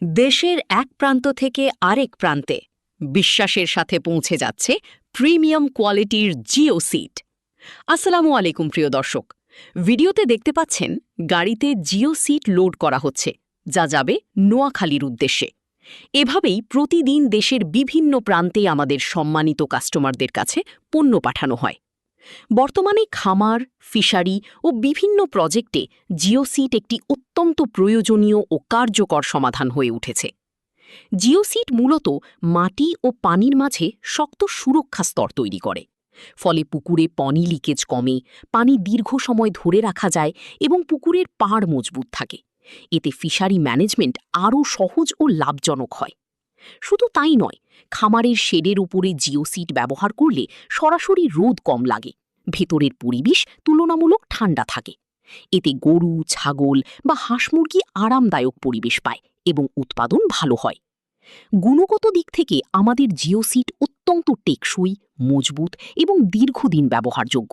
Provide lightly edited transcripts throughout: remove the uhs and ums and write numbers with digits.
দেশের এক প্রান্ত থেকে আরেক প্রান্তে বিশ্বাসের সাথে পৌঁছে যাচ্ছে প্রিমিয়াম কোয়ালিটির জিও সিট। আসসালামু আলাইকুম প্রিয় দর্শক, ভিডিওতে দেখতে পাচ্ছেন গাড়িতে জিও সিট লোড করা হচ্ছে, যা যাবে নোয়াখালীর উদ্দেশ্যে। এভাবেই প্রতিদিন দেশের বিভিন্ন প্রান্তে আমাদের সম্মানিত কাস্টমারদের কাছে পণ্য পাঠানো হয়। বর্তমানে খামার, ফিশারি ও বিভিন্ন প্রজেক্টে জিও সিট একটি অত্যন্ত প্রয়োজনীয় ও কার্যকর সমাধান হয়ে উঠেছে। জিও সিট মূলত মাটি ও পানির মাঝে শক্ত সুরক্ষা স্তর তৈরি করে, ফলে পুকুরে পানি লিকেজ কমে, পানি দীর্ঘ সময় ধরে রাখা যায় এবং পুকুরের পাড় মজবুত থাকে। এতে ফিশারি ম্যানেজমেন্ট আরও সহজ ও লাভজনক হয়। শুধু তাই নয়, খামারের শেডের উপরে জিও সিট ব্যবহার করলে সরাসরি রোদ কম লাগে, ভেতরের পরিবেশ তুলনামূলক ঠান্ডা থাকে। এতে গরু, ছাগল বা হাঁস মুরগি আরামদায়ক পরিবেশ পায় এবং উৎপাদন ভালো হয়। গুণগত দিক থেকে আমাদের জিও সিট অত্যন্ত টেকসই, মজবুত এবং দীর্ঘদিন ব্যবহারযোগ্য।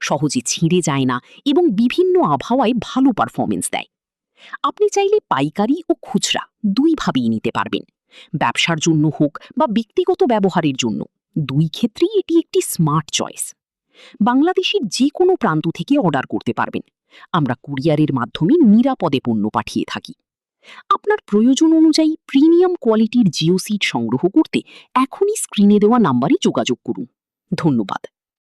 সহজে ছিঁড়ে যায় না এবং বিভিন্ন আবহাওয়ায় ভালো পারফরমেন্স দেয়। আপনি চাইলে পাইকারি ও খুচরা দুইভাবেই নিতে পারবেন। ব্যবসার জন্য হোক বা ব্যক্তিগত ব্যবহারের জন্য, দুই ক্ষেত্রেই এটি একটি স্মার্ট চয়েস। বাংলাদেশের যে কোনো প্রান্ত থেকে অর্ডার করতে পারবেন। আমরা কুরিয়ারের মাধ্যমে নিরাপদে পণ্য পাঠিয়ে থাকি। আপনার প্রয়োজন অনুযায়ী প্রিমিয়াম কোয়ালিটির জিও সিট সংগ্রহ করতে এখনই স্ক্রিনে দেওয়া নাম্বারে যোগাযোগ করুন। ধন্যবাদ।